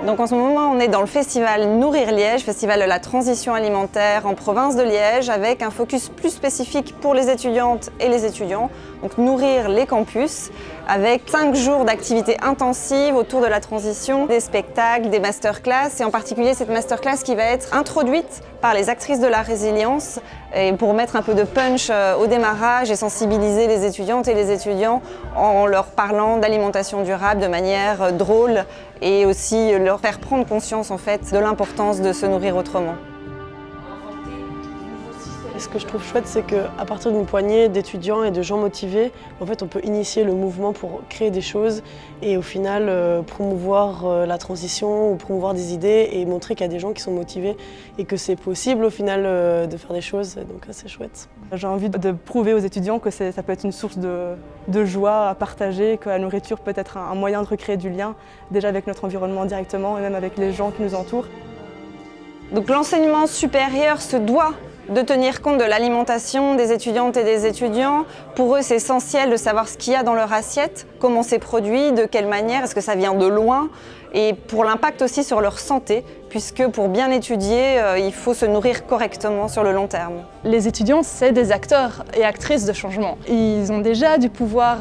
Donc en ce moment, on est dans le festival Nourrir Liège, festival de la transition alimentaire en province de Liège, avec un focus plus spécifique pour les étudiantes et les étudiants. Donc nourrir les campus, avec 5 jours d'activités intensives autour de la transition, des spectacles, des masterclass, et en particulier cette masterclass qui va être introduite par les actrices de la résilience, et pour mettre un peu de punch au démarrage et sensibiliser les étudiantes et les étudiants en leur parlant d'alimentation durable de manière drôle et aussi leur faire prendre conscience en fait de l'importance de se nourrir autrement. Ce que je trouve chouette, c'est qu'à partir d'une poignée d'étudiants et de gens motivés, en fait, on peut initier le mouvement pour créer des choses et au final promouvoir la transition ou promouvoir des idées et montrer qu'il y a des gens qui sont motivés et que c'est possible au final de faire des choses. Donc c'est chouette. J'ai envie de prouver aux étudiants que ça peut être une source de joie à partager, que la nourriture peut être un moyen de recréer du lien, déjà avec notre environnement directement et même avec les gens qui nous entourent. Donc l'enseignement supérieur se doit de tenir compte de l'alimentation des étudiantes et des étudiants. Pour eux, c'est essentiel de savoir ce qu'il y a dans leur assiette, comment c'est produit, de quelle manière, est-ce que ça vient de loin, et pour l'impact aussi sur leur santé, puisque pour bien étudier, il faut se nourrir correctement sur le long terme. Les étudiants, c'est des acteurs et actrices de changement. Ils ont déjà du pouvoir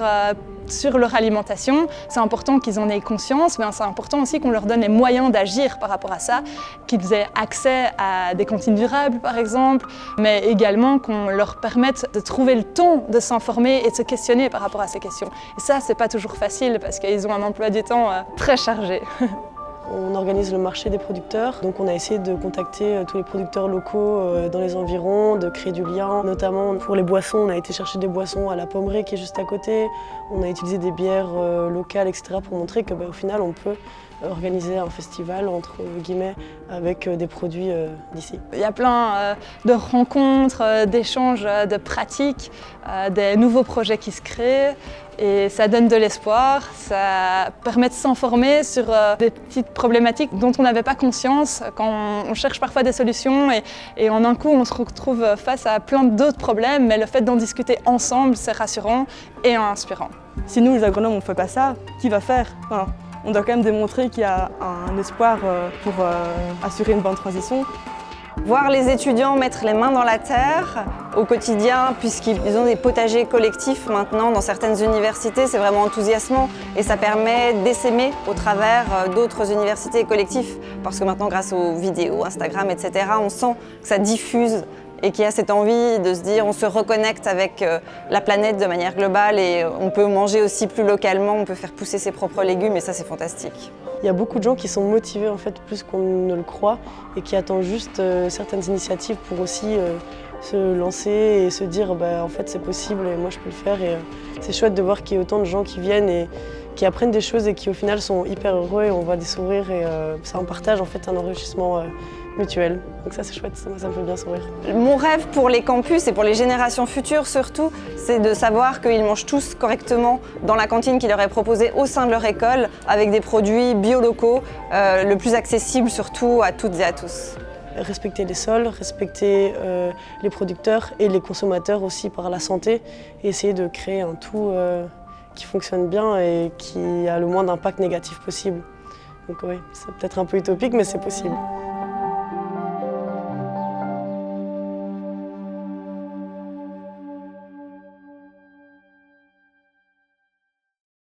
sur leur alimentation, c'est important qu'ils en aient conscience, mais c'est important aussi qu'on leur donne les moyens d'agir par rapport à ça, qu'ils aient accès à des cantines durables par exemple, mais également qu'on leur permette de trouver le temps de s'informer et de se questionner par rapport à ces questions. Et ça, c'est pas toujours facile parce qu'ils ont un emploi du temps très chargé. On organise le marché des producteurs, donc on a essayé de contacter tous les producteurs locaux dans les environs, de créer du lien. Notamment pour les boissons, on a été chercher des boissons à la Pommerie qui est juste à côté. On a utilisé des bières locales, etc. pour montrer que, au final, on peut organiser un festival entre guillemets avec des produits d'ici. Il y a plein de rencontres, d'échanges, de pratiques, des nouveaux projets qui se créent. Et ça donne de l'espoir, ça permet de s'informer sur des petites problématiques dont on n'avait pas conscience quand on cherche parfois des solutions et en un coup on se retrouve face à plein d'autres problèmes, mais le fait d'en discuter ensemble, c'est rassurant et inspirant. Si nous les agronomes on ne fait pas ça, qui va faire? Enfin, on doit quand même démontrer qu'il y a un espoir pour assurer une bonne transition. Voir les étudiants mettre les mains dans la terre au quotidien, puisqu'ils ont des potagers collectifs maintenant dans certaines universités, c'est vraiment enthousiasmant et ça permet d'essaimer au travers d'autres universités et collectifs. Parce que maintenant, grâce aux vidéos, Instagram, etc., on sent que ça diffuse et qu'il y a cette envie de se dire on se reconnecte avec la planète de manière globale et on peut manger aussi plus localement, on peut faire pousser ses propres légumes et ça c'est fantastique. Il y a beaucoup de gens qui sont motivés en fait plus qu'on ne le croit et qui attendent juste certaines initiatives pour aussi se lancer et se dire en fait c'est possible et moi je peux le faire et c'est chouette de voir qu'il y a autant de gens qui viennent et qui apprennent des choses et qui au final sont hyper heureux et on voit des sourires et ça en partage en fait un enrichissement mutuel. Donc ça c'est chouette, ça me fait bien sourire. Mon rêve pour les campus et pour les générations futures surtout, c'est de savoir qu'ils mangent tous correctement dans la cantine qui leur est proposée au sein de leur école avec des produits bio-locaux, le plus accessible surtout à toutes et à tous. Respecter les sols, respecter les producteurs et les consommateurs aussi par la santé et essayer de créer un tout qui fonctionne bien et qui a le moins d'impact négatif possible. Donc oui, c'est peut-être un peu utopique mais c'est possible.